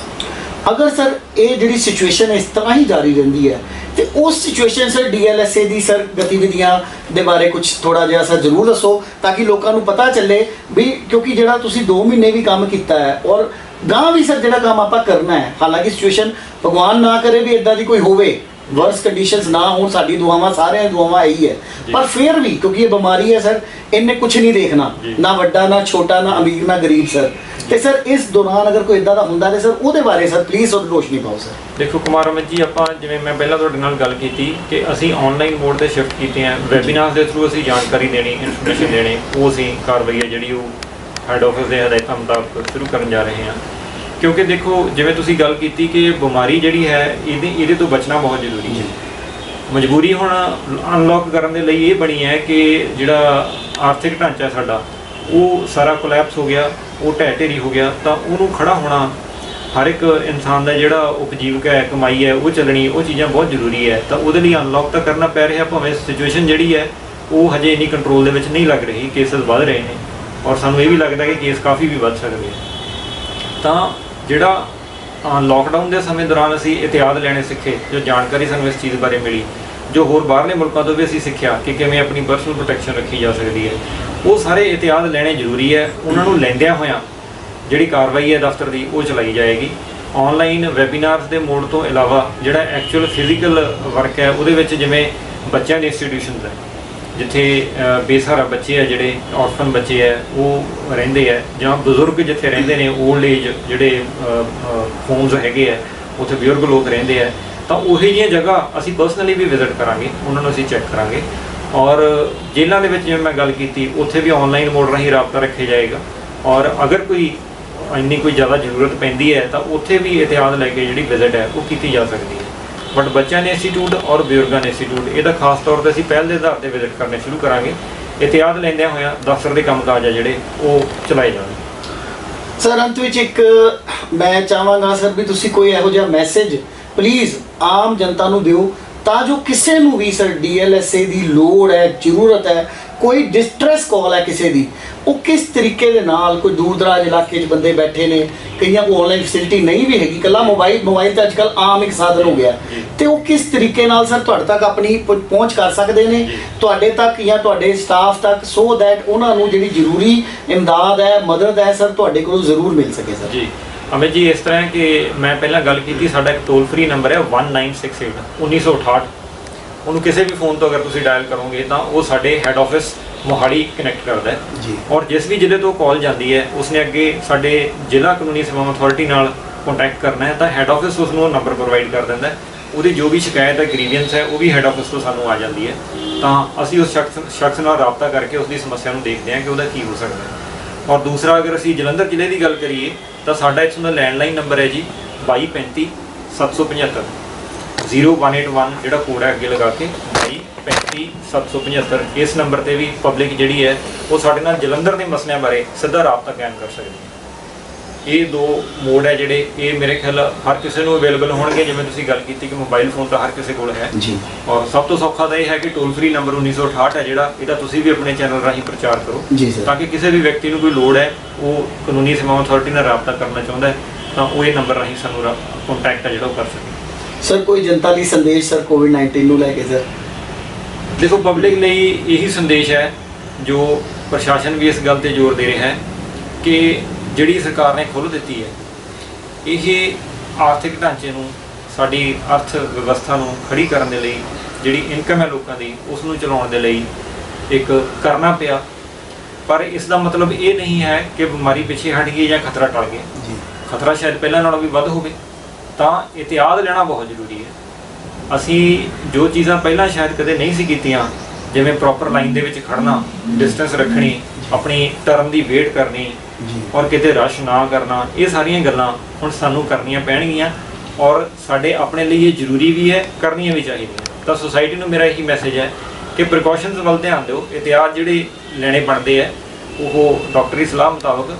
Speaker 1: ਅਗਰ ਸਰ ਇਹ ਜਿਹੜੀ ਸਿਚੁਏਸ਼ਨ ਇਸ ਤਰ੍ਹਾਂ ਹੀ ਜਾਰੀ ਰਹਿੰਦੀ ਹੈ ਤੇ ਉਸ ਸਿਚੁਏਸ਼ਨ ਸਰ DLSA ਦੀ ਸਰ ਗਤੀਵਿਧੀਆਂ ਦੇ ਬਾਰੇ ਕੁਝ ਥੋੜਾ ਜਿਹਾ ਸਰ ਜ਼ਰੂਰ ਦੱਸੋ, ਤਾਂ ਕਿ ਲੋਕਾਂ ਨੂੰ ਪਤਾ ਚੱਲੇ ਵੀ, ਕਿਉਂਕਿ ਜਿਹੜਾ ਤੁਸੀਂ 2 ਮਹੀਨੇ ਵੀ ਕੰਮ ਕੀਤਾ ਹੈ ਔਰ ਗਾਂ ਵੀ ਸਰ ਜਿਹੜਾ ਕੰਮ ਆਪਾਂ ਕਰਨਾ ਹੈ, ਹਾਲਾਂਕਿ ਸਿਚੁਏਸ਼ਨ ਭਗਵਾਨ ਨਾ ਕਰੇ ਵੀ ਇਦਾਂ ਦੀ ਕੋਈ ਹੋਵੇ, ਵਰਸ ਕੰਡੀਸ਼ਨਸ ਨਾ ਹੋਣ, ਸਾਡੀ ਦੁਆਵਾਂ ਸਾਰਿਆਂ ਦੀ ਦੁਆਵਾਂ ਇਹੀ ਹੈ, ਪਰ ਫਿਰ ਵੀ ਕਿਉਂਕਿ ਇਹ ਬਿਮਾਰੀ ਹੈ ਸਰ, ਇਹਨੇ ਕੁਝ ਨਹੀਂ ਦੇਖਣਾ, ਨਾ ਵੱਡਾ ਨਾ ਛੋਟਾ, ਨਾ ਅਮੀਰ ਨਾ ਗਰੀਬ ਸਰ। ਤੇ ਸਰ ਇਸ ਦੌਰਾਨ ਅਗਰ ਕੋਈ ਇਦਾਂ ਦਾ ਹੁੰਦਾ ਤੇ ਸਰ ਉਹਦੇ ਬਾਰੇ ਸਰ ਪਲੀਜ਼ ਉਹ ਰੋਸ਼ਨੀ ਪਾਓ ਸਰ।
Speaker 2: ਦੇਖੋ ਕੁਮਾਰ ਅਮਿਤ ਜੀ, ਆਪਾਂ ਜਿਵੇਂ ਮੈਂ ਪਹਿਲਾਂ ਤੁਹਾਡੇ ਨਾਲ ਗੱਲ ਕੀਤੀ ਕਿ ਅਸੀਂ ਆਨਲਾਈਨ ਮੋਡ ਤੇ ਸ਼ਿਫਟ ਕੀਤੇ ਹਾਂ, ਵੈਬੀਨਾਰ ਦੇ ਥਰੂ ਅਸੀਂ ਜਾਣਕਾਰੀ ਦੇਣੀ, ਇਨਫੋਰਮੇਸ਼ਨ ਦੇਣੀ, ਉਹ ਅਸੀਂ ਕਾਰਵਾਈ ਹੈ ਜਿਹੜੀ ਉਹ ਹੈੱਡ ਆਫਿਸ ਦੇ ਹਦਾਇਤਾਂ ਮੁਤਾਬਕ ਸ਼ੁਰੂ ਕਰਨ ਜਾ ਰਹੇ ਹਾਂ। ਕਿਉਂਕਿ ਦੇਖੋ ਜਿਵੇਂ ਤੁਸੀਂ ਗੱਲ ਕੀਤੀ ਕਿ ਬਿਮਾਰੀ ਜਿਹੜੀ ਹੈ ਇਹਦੇ ਤੋਂ ਬਚਣਾ ਬਹੁਤ ਜ਼ਰੂਰੀ ਹੈ। ਮਜਬੂਰੀ ਹੁਣ ਅਨਲੌਕ ਕਰਨ ਦੇ ਲਈ ਇਹ ਬਣੀ ਹੈ ਕਿ ਜਿਹੜਾ ਆਰਥਿਕ ਢਾਂਚਾ ਸਾਡਾ ਉਹ ਸਾਰਾ ਕੋਲੈਪਸ ਹੋ ਗਿਆ, ਉਹ ਢਹਿ ਢੇਰੀ ਹੋ ਗਿਆ, ਤਾਂ ਉਹਨੂੰ ਖੜਾ ਹੋਣਾ ਹਰ ਇੱਕ ਇਨਸਾਨ ਦਾ ਜਿਹੜਾ ਉਪਜੀਵਕਾ ਹੈ, ਕਮਾਈ ਹੈ, ਉਹ ਚੱਲਣੀ, ਉਹ ਚੀਜ਼ਾਂ ਬਹੁਤ ਜ਼ਰੂਰੀ ਹੈ। ਤਾਂ ਉਹਦੇ ਲਈ ਅਨਲੌਕ ਤਾਂ ਕਰਨਾ ਪੈ ਰਿਹਾ, ਭਾਵੇਂ ਸਿਚੁਏਸ਼ਨ ਜਿਹੜੀ ਹੈ ਉਹ ਹਜੇ ਇੰਨੀ ਕੰਟਰੋਲ ਦੇ ਵਿੱਚ ਨਹੀਂ ਲੱਗ ਰਹੀ, ਕੇਸਿਸ ਵੱਧ ਰਹੇ ਨੇ ਔਰ ਸਾਨੂੰ ਇਹ ਵੀ ਲੱਗਦਾ ਕਿ ਕੇਸ ਕਾਫੀ ਵੀ ਵੱਧ ਸਕਦੇ ਆ। ਤਾਂ ਜਿਹੜਾ ਲੋਕਡਾਊਨ ਦੇ ਸਮੇਂ ਦੌਰਾਨ ਅਸੀਂ ਇਤਿਆਦ ਲੈਣੇ ਸਿੱਖੇ, ਜੋ ਜਾਣਕਾਰੀ ਸਾਨੂੰ ਇਸ ਚੀਜ਼ ਬਾਰੇ ਮਿਲੀ, ਜੋ ਹੋਰ ਬਾਹਰਲੇ ਮੁਲਕਾਂ ਤੋਂ ਵੀ ਅਸੀਂ ਸਿੱਖਿਆ ਕਿ ਕਿਵੇਂ ਆਪਣੀ ਪਰਸਨਲ ਪ੍ਰੋਟੈਕਸ਼ਨ ਰੱਖੀ ਜਾ ਸਕਦੀ ਹੈ, ਉਹ ਸਾਰੇ ਇਤਿਆਦ ਲੈਣੇ ਜ਼ਰੂਰੀ ਹੈ। ਉਹਨਾਂ ਨੂੰ ਲੈਂਦਿਆਂ ਹੋਇਆਂ ਜਿਹੜੀ ਕਾਰਵਾਈ ਹੈ ਦਫ਼ਤਰ ਦੀ ਉਹ ਚਲਾਈ ਜਾਏਗੀ। ਆਨਲਾਈਨ ਵੈਬੀਨਾਰਸ ਦੇ ਮੋਡ ਤੋਂ ਇਲਾਵਾ ਜਿਹੜਾ ਐਕਚੁਅਲ ਫਿਜ਼ੀਕਲ ਵਰਕ ਹੈ ਉਹਦੇ ਵਿੱਚ ਜਿਵੇਂ ਬੱਚਿਆਂ ਦੇ ਇੰਸਟੀਟਿਊਸ਼ਨਸ ਹੈ, ਜਿੱਥੇ ਬੇਸਹਾਰਾ ਬੱਚੇ ਹੈ, ਜਿਹੜੇ ਔਰਫਨ ਬੱਚੇ ਹੈ ਉਹ ਰਹਿੰਦੇ ਹੈ, ਜਾਂ ਬਜ਼ੁਰਗ ਜਿੱਥੇ ਰਹਿੰਦੇ ਨੇ, 올ਡ ਏਜ ਜਿਹੜੇ ਹੋਮਸ ਹੈਗੇ ਹੈ ਉੱਥੇ ਬਜ਼ੁਰਗ ਲੋਕ ਰਹਿੰਦੇ ਹੈ, ਤਾਂ ਉਹੀ ਜਿਹੀਆਂ ਜਗ੍ਹਾ ਅਸੀਂ ਪਰਸਨਲੀ ਵੀ ਵਿਜ਼ਿਟ ਕਰਾਂਗੇ, ਉਹਨਾਂ ਨੂੰ ਅਸੀਂ ਚੈੱਕ ਕਰਾਂਗੇ। ਔਰ ਜੇਲ੍ਹਾਂ ਦੇ ਵਿੱਚ ਜਿਵੇਂ ਮੈਂ ਗੱਲ ਕੀਤੀ, ਉੱਥੇ ਵੀ ਆਨਲਾਈਨ ਮੋਡ ਰਾਹੀਂ ਰਾਬਤਾ ਰੱਖਿਆ ਜਾਏਗਾ। ਔਰ ਅਗਰ ਕੋਈ ਇੰਨੀ ਕੋਈ ਜ਼ਿਆਦਾ ਜ਼ਰੂਰਤ ਪੈਂਦੀ ਹੈ ਤਾਂ ਉੱਥੇ ਵੀ ਇਤਿਆਦ ਲੈ ਕੇ ਜਿਹੜੀ ਵਿਜ਼ਿਟ ਹੈ ਉਹ ਕੀਤੀ ਜਾ ਸਕਦੀ ਹੈ। ਬਟ ਬੱਚਿਆਂ ਦੇ ਇੰਸਟੀਟਿਊਟ ਔਰ ਬਜ਼ੁਰਗਾਂ ਦੇ ਇੰਸਟੀਟਿਊਟ ਇਹਦਾ ਖਾਸ ਤੌਰ 'ਤੇ ਅਸੀਂ ਪਹਿਲ ਦੇ ਆਧਾਰ 'ਤੇ ਵਿਜ਼ਿਟ ਕਰਨੇ ਸ਼ੁਰੂ ਕਰਾਂਗੇ। ਇਤਿਆਦ ਲੈਂਦਿਆਂ ਹੋਇਆਂ ਦਫ਼ਤਰ ਦੇ ਕੰਮਕਾਜ ਆ ਜਿਹੜੇ ਉਹ ਚਲਾਏ ਜਾਣਗੇ।
Speaker 1: ਸਰ ਅੰਤ ਵਿੱਚ ਇੱਕ ਮੈਂ ਚਾਹਾਂਗਾ ਸਰ ਵੀ ਤੁਸੀਂ ਕੋਈ ਇਹੋ ਜਿਹਾ ਮੈਸੇਜ ਪਲੀਜ਼ ਆਮ ਜਨਤਾ ਨੂੰ ਦਿਓ, ਤਾਂ ਜੋ ਕਿਸੇ ਨੂੰ ਵੀ ਸਰ DLSA ਦੀ ਲੋੜ ਹੈ, ਜ਼ਰੂਰਤ ਹੈ, ਕੋਈ ਡਿਸਟ੍ਰੈਸ ਕਾਲ ਹੈ ਕਿਸੇ ਦੀ, ਉਹ ਕਿਸ ਤਰੀਕੇ ਦੇ ਨਾਲ, ਕੋਈ ਦੂਰ ਦਰਾਜ ਇਲਾਕੇ 'ਚ ਬੰਦੇ ਬੈਠੇ ਨੇ, ਕਈਆਂ ਕੋਲ ਆਨਲਾਈਨ ਫੈਸਿਲਿਟੀ ਨਹੀਂ ਵੀ ਹੈਗੀ, ਇਕੱਲਾ ਮੋਬਾਈਲ ਤਾਂ ਅੱਜ ਕੱਲ੍ਹ ਆਮ ਇੱਕ ਸਾਧਨ ਹੋ ਗਿਆ, ਤੇ ਉਹ ਕਿਸ ਤਰੀਕੇ ਨਾਲ ਸਰ ਤੁਹਾਡੇ ਤੱਕ ਆਪਣੀ ਪਹੁੰਚ ਕਰ ਸਕਦੇ ਨੇ, ਤੁਹਾਡੇ ਤੱਕ ਜਾਂ ਤੁਹਾਡੇ ਸਟਾਫ ਤੱਕ, ਸੋ ਦੈਟ ਉਹਨਾਂ ਨੂੰ ਜਿਹੜੀ ਜ਼ਰੂਰੀ ਇਮਦਾਦ ਹੈ, ਮਦਦ ਹੈ ਸਰ ਤੁਹਾਡੇ ਕੋਲੋਂ ਜ਼ਰੂਰ ਮਿਲ ਸਕੇ ਸਰ।
Speaker 2: ਜੀ ਅਮਿਤ ਜੀ, ਇਸ ਤਰ੍ਹਾਂ ਕਿ ਮੈਂ ਪਹਿਲਾਂ ਗੱਲ ਕੀਤੀ, ਸਾਡਾ ਇੱਕ ਟੋਲ ਫ੍ਰੀ ਨੰਬਰ ਹੈ 1968 1968। ਉਹਨੂੰ ਕਿਸੇ ਵੀ ਫੋਨ ਤੋਂ ਅਗਰ ਤੁਸੀਂ ਡਾਇਲ ਕਰੋਗੇ ਤਾਂ ਉਹ ਸਾਡੇ ਹੈੱਡ ਆਫਿਸ ਮੋਹਾਲੀ ਕਨੈਕਟ ਕਰਦਾ ਹੈ ਜੀ। ਔਰ ਜਿਸ ਵੀ ਜ਼ਿਲ੍ਹੇ ਤੋਂ ਕਾਲ ਜਾਂਦੀ ਹੈ ਉਸਨੇ ਅੱਗੇ ਸਾਡੇ ਜ਼ਿਲ੍ਹਾ ਕਾਨੂੰਨੀ ਸੇਵਾਵਾਂ ਅਥਾਰਟੀ ਨਾਲ ਕੰਟੈਕਟ ਕਰਨਾ ਹੈ, ਤਾਂ ਹੈੱਡ ਆਫਿਸ ਉਸ ਨੂੰ ਨੰਬਰ ਪ੍ਰੋਵਾਈਡ ਕਰ ਦਿੰਦਾ ਹੈ। ਉਹਦੀ ਜੋ ਵੀ ਸ਼ਿਕਾਇਤ ਹੈ, ਗ੍ਰੀਵੈਂਸ ਹੈ, ਉਹ ਵੀ ਹੈੱਡ ਆਫਿਸ ਤੋਂ ਸਾਨੂੰ ਆ ਜਾਂਦੀ ਹੈ। ਤਾਂ ਅਸੀਂ ਉਸ ਸ਼ਖਸ ਨਾਲ ਰਾਬਤਾ ਕਰਕੇ ਉਸ ਦੀ ਸਮੱਸਿਆ ਨੂੰ ਦੇਖਦੇ ਹਾਂ ਕਿ ਉਹਦਾ ਕੀ ਹੋ ਸਕਦਾ ਹੈ। ਔਰ ਦੂਸਰਾ, ਅਗਰ ਅਸੀਂ ਜਲੰਧਰ ਜ਼ਿਲ੍ਹੇ ਦੀ ਗੱਲ ਕਰੀਏ ਤਾਂ ਸਾਡਾ ਇੱਥੋਂ ਦਾ ਲੈਂਡਲਾਈਨ ਨੰਬਰ ਹੈ ਜੀ 2235 775 0181, ਜਿਹੜਾ ਕੋਡ ਹੈ ਅੱਗੇ ਲਗਾ ਕੇ 2235 775। ਇਸ ਨੰਬਰ ਤੇ ਵੀ ਪਬਲਿਕ ਜਿਹੜੀ ਹੈ ਉਹ ਸਾਡੇ ਨਾਲ ਜਲੰਧਰ ਦੇ ਮਸਲਿਆਂ ਬਾਰੇ ਸਿੱਧਾ ਰਾਬਤਾ ਕਾਇਮ ਕਰ ਸਕਦੀ ਹੈ। ਇਹ ਦੋ ਮੋਡ ਹੈ ਜਿਹੜੇ, ਇਹ ਮੇਰੇ ਖਿਆਲ ਹਰ ਕਿਸੇ ਨੂੰ ਅਵੇਲੇਬਲ ਹੋਣਗੇ। ਜਿਵੇਂ ਤੁਸੀਂ ਗੱਲ ਕੀਤੀ ਕਿ ਮੋਬਾਈਲ ਫੋਨ ਤਾਂ ਹਰ ਕਿਸੇ ਕੋਲ ਹੈ ਜੀ, ਔਰ ਸਭ ਤੋਂ ਸੌਖਾ ਤਾਂ ਇਹ ਹੈ ਕਿ ਟੋਲ ਫ੍ਰੀ ਨੰਬਰ 1968 ਹੈ ਜਿਹੜਾ, ਇਹਦਾ ਤੁਸੀਂ ਵੀ ਆਪਣੇ ਚੈਨਲ ਰਾਹੀਂ ਪ੍ਰਚਾਰ ਕਰੋ ਜੀ ਸਰ, ਤਾਂ ਕਿ ਕਿਸੇ ਵੀ ਵਿਅਕਤੀ ਨੂੰ ਕੋਈ ਲੋੜ ਹੈ, ਉਹ ਕਾਨੂੰਨੀ ਸੇਵਾਵਾਂ ਅਥਾਰਟੀ ਨਾਲ ਰਾਬਤਾ ਕਰਨਾ ਚਾਹੁੰਦਾ ਹੈ, ਤਾਂ ਉਹ ਇਹ ਨੰਬਰ ਰਾਹੀਂ ਸਾਨੂੰ ਕੰਟੈਕਟ ਹੈ ਜਿਹੜਾ ਉਹ ਕਰ ਸਕੇ।
Speaker 1: ਸਰ ਕੋਈ ਜਨਤਾ ਲਈ ਸੰਦੇਸ਼ ਸਰ ਕੋਵਿਡ-19 ਨੂੰ ਲੈ ਕੇ ਸਰ?
Speaker 2: ਦੇਖੋ, ਪਬਲਿਕ ਲਈ ਇਹੀ ਸੰਦੇਸ਼ ਹੈ, ਜੋ ਪ੍ਰਸ਼ਾਸਨ ਵੀ ਇਸ ਗੱਲ ਤੇ ਜ਼ੋਰ ਦੇ ਰਿਹਾ ਹੈ ਕਿ ਜਿਹੜੀ ਸਰਕਾਰ ਨੇ ਖੋਲ੍ਹ ਦਿੱਤੀ ਹੈ, ਇਹ ਆਰਥਿਕ ਢਾਂਚੇ ਨੂੰ, ਸਾਡੀ ਅਰਥ ਵਿਵਸਥਾ ਨੂੰ ਖੜੀ ਕਰਨ ਦੇ ਲਈ, ਜਿਹੜੀ ਇਨਕਮ ਹੈ ਲੋਕਾਂ ਦੀ ਉਸ ਨੂੰ ਚਲਾਉਣ ਦੇ ਲਈ ਇੱਕ ਕਰਨਾ ਪਿਆ। ਪਰ ਇਸ ਦਾ ਮਤਲਬ ਇਹ ਨਹੀਂ ਹੈ ਕਿ ਬਿਮਾਰੀ ਪਿੱਛੇ ਹਟ ਗਈ ਜਾਂ ਖਤਰਾ ਟਲ ਗਿਆ ਜੀ। ਖਤਰਾ ਸ਼ਾਇਦ ਪਹਿਲਾਂ ਨਾਲੋਂ ਵੀ ਵੱਧ ਹੋਵੇ, ਤਾਂ ਇਤਿਆਦ ਲੈਣਾ ਬਹੁਤ ਜ਼ਰੂਰੀ ਹੈ। ਅਸੀਂ ਜੋ ਚੀਜ਼ਾਂ ਪਹਿਲਾਂ ਸ਼ਾਇਦ ਕਦੇ ਨਹੀਂ ਸੀ ਕੀਤੀਆਂ, ਜਿਵੇਂ ਪ੍ਰੋਪਰ ਲਾਈਨ ਦੇ ਵਿੱਚ ਖੜਨਾ, ਡਿਸਟੈਂਸ ਰੱਖਣੀ, ਆਪਣੀ ਟਰਨ ਦੀ ਵੇਟ ਕਰਨੀ ਔਰ ਕਿਤੇ ਰਸ਼ ਨਾ ਕਰਨਾ, ਇਹ ਸਾਰੀਆਂ ਗੱਲਾਂ ਹੁਣ ਸਾਨੂੰ ਕਰਨੀਆਂ ਪੈਣਗੀਆਂ ਔਰ ਸਾਡੇ ਆਪਣੇ ਲਈ ਇਹ ਜ਼ਰੂਰੀ ਵੀ ਹੈ, ਕਰਨੀਆਂ ਵੀ ਚਾਹੀਦੀਆਂ। ਤਾਂ ਸੁਸਾਇਟੀ ਨੂੰ ਮੇਰਾ ਇਹੀ ਮੈਸੇਜ ਹੈ ਕਿ ਪ੍ਰੀਕਾਸ਼ਨਸ ਵੱਲ ਧਿਆਨ ਦਿਓ। ਇਤਿਆਦ ਜਿਹੜੇ ਲੈਣੇ ਬਣਦੇ ਹੈ ਉਹ ਡਾਕਟਰੀ ਸਲਾਹ ਮੁਤਾਬਕ,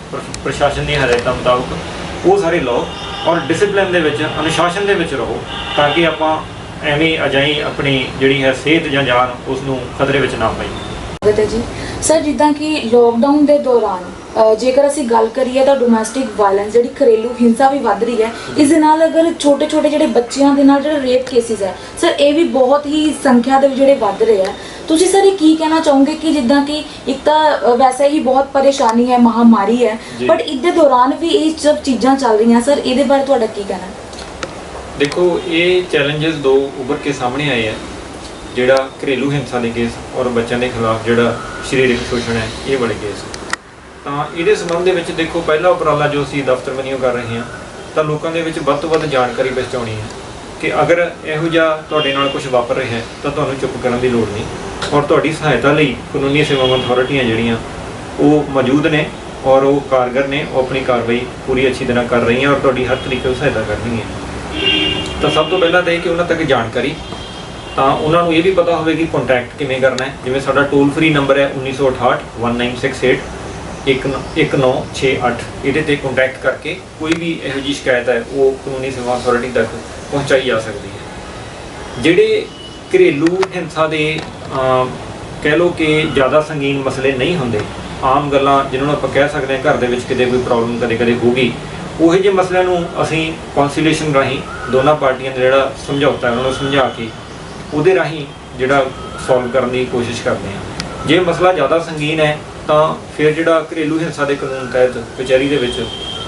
Speaker 2: ਪ੍ਰਸ਼ਾਸਨ ਦੀਆਂ ਹਦਾਇਤਾਂ ਮੁਤਾਬਕ ਉਹ ਸਾਰੇ ਲਓ ਔਰ ਡਿਸਿਪਲਿਨ ਦੇ ਵਿੱਚ, ਅਨੁਸ਼ਾਸਨ ਦੇ ਵਿੱਚ ਰਹੋ, ਤਾਂ ਕਿ ਆਪਾਂ ਐਵੇਂ ਅਜਾਈ ਆਪਣੀ ਜਿਹੜੀ ਹੈ ਸਿਹਤ ਜਾਂ ਜਾਨ ਉਸ ਨੂੰ ਖਤਰੇ ਵਿੱਚ ਨਾ ਪਾਈਏ।
Speaker 3: ਜੀ ਸਰ, ਜਿੱਦਾਂ ਕਿ ਲੋਕਡਾਊਨ ਦੇ ਦੌਰਾਨ ਜੇਕਰ ਅਸੀਂ ਗੱਲ ਕਰੀਏ ਤਾਂ ਡੋਮੈਸਟਿਕ ਵਾਇਲੈਂਸ, ਜਿਹੜੀ ਘਰੇਲੂ ਹਿੰਸਾ ਵੀ ਵੱਧ ਰਹੀ ਹੈ। ਇਸ ਦੇ ਨਾਲ ਅਗਰ ਛੋਟੇ ਛੋਟੇ ਜਿਹੜੇ ਬੱਚਿਆਂ ਦੇ ਨਾਲ ਜਿਹੜੇ ਰੇਪ ਕੇਸਿਸ ਹੈ ਸਰ, ਇਹ ਵੀ ਬਹੁਤ ਹੀ ਸੰਖਿਆ ਦੇ ਵਿੱਚ ਜਿਹੜੇ ਵੱਧ ਰਹੇ ਹੈ। ਤੁਸੀਂ ਸਰ ਇਹ ਕੀ ਕਹਿਣਾ ਚਾਹੋਗੇ ਕਿ ਜਿੱਦਾਂ ਕਿ ਇੱਕ ਤਾਂ ਵੈਸੇ ਹੀ ਬਹੁਤ ਪਰੇਸ਼ਾਨੀ ਹੈ, ਮਹਾਮਾਰੀ ਹੈ, ਬਟ ਇਹਦੇ ਦੌਰਾਨ ਵੀ ਇਹ ਸਭ ਚੀਜ਼ਾਂ ਚੱਲ ਰਹੀਆਂ ਸਰ, ਇਹਦੇ ਬਾਰੇ ਤੁਹਾਡਾ ਕੀ ਕਹਿਣਾ?
Speaker 2: ਦੇਖੋ, ਇਹ ਚੈਲੰਜਸ ਦੋ ਉੱਭਰ ਕੇ ਸਾਹਮਣੇ ਆਏ ਹੈ, ਜਿਹੜਾ ਘਰੇਲੂ ਹਿੰਸਾ ਦੇ ਕੇਸ ਔਰ ਬੱਚਿਆਂ ਦੇ ਖਿਲਾਫ ਜਿਹੜਾ ਸਰੀਰਕ ਸ਼ੋਸ਼ਣ ਹੈ, ਇਹ ਵਾਲੇ ਕੇਸ। ਤਾਂ ਇਹਦੇ ਸੰਬੰਧ ਦੇ ਵਿੱਚ ਦੇਖੋ, ਪਹਿਲਾ ਉਪਰਾਲਾ ਜੋ ਅਸੀਂ ਦਫ਼ਤਰ ਵੱਲੋਂ ਕਰ ਰਹੇ ਹਾਂ, ਤਾਂ ਲੋਕਾਂ ਦੇ ਵਿੱਚ ਵੱਧ ਤੋਂ ਵੱਧ ਜਾਣਕਾਰੀ ਪਹੁੰਚਾਉਣੀ ਹੈ ਕਿ ਅਗਰ ਇਹੋ ਜਿਹਾ ਤੁਹਾਡੇ ਨਾਲ ਕੁਝ ਵਾਪਰ ਰਿਹਾ ਹੈ ਤਾਂ ਤੁਹਾਨੂੰ ਚੁੱਪ ਕਰਨ ਦੀ ਲੋੜ ਨਹੀਂ, ਔਰ ਤੁਹਾਡੀ ਸਹਾਇਤਾ ਲਈ ਕਾਨੂੰਨੀ ਸੇਵਾਵਾਂ ਅਥਾਰਟੀਆਂ ਜਿਹੜੀਆਂ ਉਹ ਮੌਜੂਦ ਨੇ ਔਰ ਉਹ ਕਾਰਗਰ ਨੇ, ਉਹ ਆਪਣੀ ਕਾਰਵਾਈ ਪੂਰੀ ਅੱਛੀ ਤਰ੍ਹਾਂ ਕਰ ਰਹੀਆਂ ਔਰ ਤੁਹਾਡੀ ਹਰ ਤਰੀਕੇ ਨਾਲ ਸਹਾਇਤਾ ਕਰਨੀ ਹੈ। ਤਾਂ ਸਭ ਤੋਂ ਪਹਿਲਾਂ ਤਾਂ ਇਹ ਕਿ ਉਹਨਾਂ ਤੱਕ ਜਾਣਕਾਰੀ, ਤਾਂ ਉਹਨਾਂ ਨੂੰ ਇਹ ਵੀ ਪਤਾ ਹੋਵੇ ਕਿ ਕੰਟੈਕਟ ਕਿਵੇਂ ਕਰਨਾ ਹੈ। ਜਿਵੇਂ ਸਾਡਾ ਟੋਲ ਫ੍ਰੀ ਨੰਬਰ ਹੈ 1968 1968 1968, ਇਹਦੇ ਤੇ ਕੰਟੈਕਟ ਕਰਕੇ ਕੋਈ ਵੀ ਇਹੋ ਜਿਹੀ ਸ਼ਿਕਾਇਤ ਹੈ ਉਹ ਕਾਨੂੰਨੀ ਸੇਵਾ ਅਥਾਰਟੀ ਤੱਕ ਪਹੁੰਚਾਈ ਜਾ ਸਕਦੀ ਹੈ। ਜਿਹੜੇ ਘਰੇਲੂ ਹਿੰਸਾ ਦੇ ਕਹਿ ਲਓ ਕਿ ਜ਼ਿਆਦਾ ਸੰਗੀਨ ਮਸਲੇ ਨਹੀਂ ਹੁੰਦੇ, ਆਮ ਗੱਲਾਂ ਜਿਹਨਾਂ ਨੂੰ ਆਪਾਂ ਕਹਿ ਸਕਦੇ ਹਾਂ ਘਰ ਦੇ ਵਿੱਚ ਕਿਤੇ ਕੋਈ ਪ੍ਰੋਬਲਮ ਕਦੇ ਕਦੇ ਹੋਊਗੀ, ਉਹੋ ਜਿਹੇ ਮਸਲਿਆਂ ਨੂੰ ਅਸੀਂ ਕੌਂਸੀਲੇਸ਼ਨ ਰਾਹੀਂ ਦੋਨਾਂ ਪਾਰਟੀਆਂ ਦਾ ਜਿਹੜਾ ਸਮਝੌਤਾ ਹੈ ਉਹਨਾਂ ਨੂੰ ਸਮਝਾ ਕੇ ਉਹਦੇ ਰਾਹੀਂ ਜਿਹੜਾ ਸੋਲਵ ਕਰਨ ਦੀ ਕੋਸ਼ਿਸ਼ ਕਰਦੇ ਹਾਂ। ਜੇ ਮਸਲਾ ਜ਼ਿਆਦਾ ਸੰਗੀਨ ਹੈ ਤਾਂ ਫਿਰ ਜਿਹੜਾ ਘਰੇਲੂ ਹਿੰਸਾ ਦੇ ਕਾਨੂੰਨ ਤਹਿਤ ਕਚਹਿਰੀ ਦੇ ਵਿੱਚ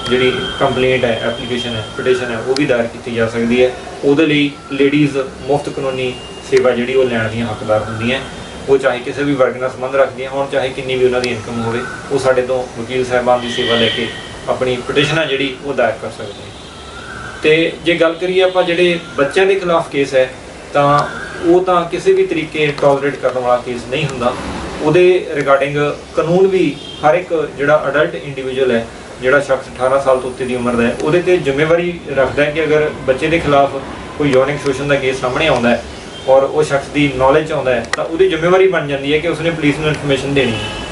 Speaker 2: ਜਿਹੜੀ ਕੰਪਲੇਂਟ ਹੈ, ਐਪਲੀਕੇਸ਼ਨ ਹੈ, ਪਟੀਸ਼ਨ ਹੈ, ਉਹ ਵੀ ਦਾਇਰ ਕੀਤੀ ਜਾ ਸਕਦੀ ਹੈ। ਉਹਦੇ ਲਈ ਲੇਡੀਜ਼ ਮੁਫਤ ਕਾਨੂੰਨੀ ਸੇਵਾ ਜਿਹੜੀ ਉਹ ਲੈਣ ਦੀਆਂ ਹੱਕਦਾਰ ਹੁੰਦੀਆਂ। ਉਹ ਚਾਹੇ ਕਿਸੇ ਵੀ ਵਰਗ ਨਾਲ ਸੰਬੰਧ ਰੱਖਦੀਆਂ ਹੋਣ, ਚਾਹੇ ਕਿੰਨੀ ਵੀ ਉਹਨਾਂ ਦੀ ਇਨਕਮ ਹੋਵੇ, ਉਹ ਸਾਡੇ ਤੋਂ ਵਕੀਲ ਸਾਹਿਬਾਨ ਦੀ ਸੇਵਾ ਲੈ ਕੇ ਆਪਣੀ ਪਟੀਸ਼ਨ ਹੈ ਜਿਹੜੀ ਉਹ ਦਾਇਰ ਕਰ ਸਕਦੇ ਨੇ। ਤੇ ਜੇ ਗੱਲ ਕਰੀਏ ਆਪਾਂ ਜਿਹੜੇ ਬੱਚਿਆਂ ਦੇ ਖਿਲਾਫ ਕੇਸ ਹੈ ਤਾਂ ਉਹ ਤਾਂ ਕਿਸੇ ਵੀ ਤਰੀਕੇ ਟੋਲਰੇਟ ਕਰਨ ਵਾਲਾ ਕੇਸ ਨਹੀਂ ਹੁੰਦਾ। ਉਹਦੇ ਰਿਗਾਰਡਿੰਗ ਕਾਨੂੰਨ ਵੀ ਹਰ ਇੱਕ ਜਿਹੜਾ ਅਡਲਟ ਇੰਡੀਵਿਜੂਅਲ ਹੈ, ਜਿਹੜਾ ਸ਼ਖਸ 18 ਸਾਲ ਤੋਂ ਉੱਤੇ ਦੀ ਉਮਰ ਦਾ ਹੈ, ਉਹਦੇ ਤੇ ਜ਼ਿੰਮੇਵਾਰੀ ਰੱਖਦਾ ਹੈ ਕਿ ਅਗਰ ਬੱਚੇ ਦੇ ਖਿਲਾਫ ਕੋਈ ਯੌਨਿਕ ਸ਼ੋਸ਼ਣ ਦਾ ਕੇਸ ਸਾਹਮਣੇ ਆਉਂਦਾ ਹੈ ਔਰ ਉਹ ਸ਼ਖਸ ਦੀ ਨੌਲੇਜ ਆਉਂਦਾ ਹੈ ਤਾਂ ਉਹਦੀ ਜ਼ਿੰਮੇਵਾਰੀ ਬਣ ਜਾਂਦੀ ਹੈ ਕਿ ਉਸਨੇ ਪੁਲਿਸ ਨੂੰ ਇਨਫੋਰਮੇਸ਼ਨ ਦੇਣੀ ਹੈ।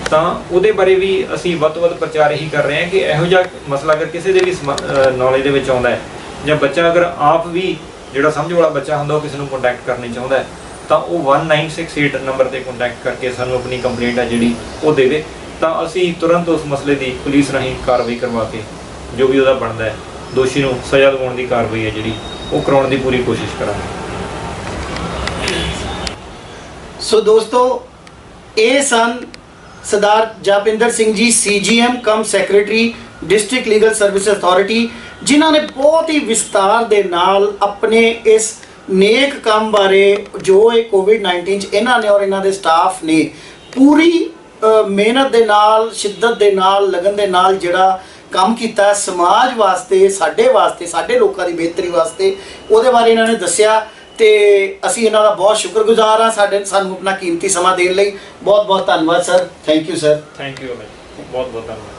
Speaker 2: ਤਾਂ ਉਹਦੇ ਬਾਰੇ ਵੀ ਅਸੀਂ ਵੱਧ ਤੋਂ ਵੱਧ ਪ੍ਰਚਾਰ ਇਹੀ ਕਰ ਰਹੇ ਹਾਂ ਕਿ ਇਹੋ ਜਿਹਾ ਮਸਲਾ ਅਗਰ ਕਿਸੇ ਦੇ ਵੀ ਨੌਲੇਜ ਦੇ ਵਿੱਚ ਆਉਂਦਾ ਹੈ ਜਾਂ ਬੱਚਾ ਅਗਰ ਆਪ ਵੀ ਜਿਹੜਾ ਸਮਝ ਵਾਲਾ ਬੱਚਾ ਹੁੰਦਾ ਉਹ ਕਿਸੇ ਨੂੰ ਕੰਟੈਕਟ ਕਰਨੀ ਚਾਹੁੰਦਾ ਹੈ ਤਾਂ ਉਹ 1968 ਨੰਬਰ ਤੇ ਕੰਟੈਕਟ ਕਰਕੇ ਸਾਨੂੰ ਆਪਣੀ ਕੰਪਲੇਂਟ ਹੈ ਜਿਹੜੀ ਉਹ ਦੇਵੇ ਤਾਂ ਅਸੀਂ ਤੁਰੰਤ ਉਸ ਮਸਲੇ ਦੀ ਪੁਲਿਸ ਰਾਹੀਂ ਕਾਰਵਾਈ ਕਰਵਾ ਕੇ ਜੋ ਵੀ ਉਹਦਾ ਬਣਦਾ ਹੈ ਦੋਸ਼ੀ ਨੂੰ ਸਜ਼ਾ ਦਿਵਾਉਣ ਦੀ ਕਾਰਵਾਈ ਹੈ ਜਿਹੜੀ ਉਹ ਕਰਾਉਣ ਦੀ ਪੂਰੀ ਕੋਸ਼ਿਸ਼ ਕਰਾਂਗੇ।
Speaker 1: ਸੋ ਦੋਸਤੋ, ਇਹ ਸਨ ਸਰਦਾਰ Japinder Singh ji, CGM cum secretary district legal service authority, ਜਿਨ੍ਹਾਂ ਨੇ ਬਹੁਤ ਹੀ ਵਿਸਤਾਰ ਦੇ ਨਾਲ ਆਪਣੇ ਇਸ ਨੇਕ ਕੰਮ ਬਾਰੇ ਜੋ ਇਹ ਕੋਵਿਡ-19 'ਚ ਇਹਨਾਂ ਨੇ ਔਰ ਇਹਨਾਂ ਦੇ ਸਟਾਫ ਨੇ ਪੂਰੀ ਮਿਹਨਤ ਦੇ ਨਾਲ, ਸ਼ਿੱਦਤ ਦੇ ਨਾਲ, ਲਗਨ ਦੇ ਨਾਲ ਜਿਹੜਾ ਕੰਮ ਕੀਤਾ ਸਮਾਜ ਵਾਸਤੇ, ਸਾਡੇ ਲੋਕਾਂ ਦੀ ਬਿਹਤਰੀ ਵਾਸਤੇ, ਉਹਦੇ ਬਾਰੇ ਇਹਨਾਂ ਨੇ ਦੱਸਿਆ ਤੇ ਅਸੀਂ ਇਹਨਾਂ ਦਾ ਬਹੁਤ ਸ਼ੁਕਰਗੁਜ਼ਾਰ ਹਾਂ ਸਾਨੂੰ ਆਪਣਾ ਕੀਮਤੀ ਸਮਾਂ ਦੇਣ ਲਈ। ਬਹੁਤ ਬਹੁਤ ਧੰਨਵਾਦ sir. Thank you sir.
Speaker 2: Thank you, ਬਹੁਤ ਬਹੁਤ ਧੰਨਵਾਦ।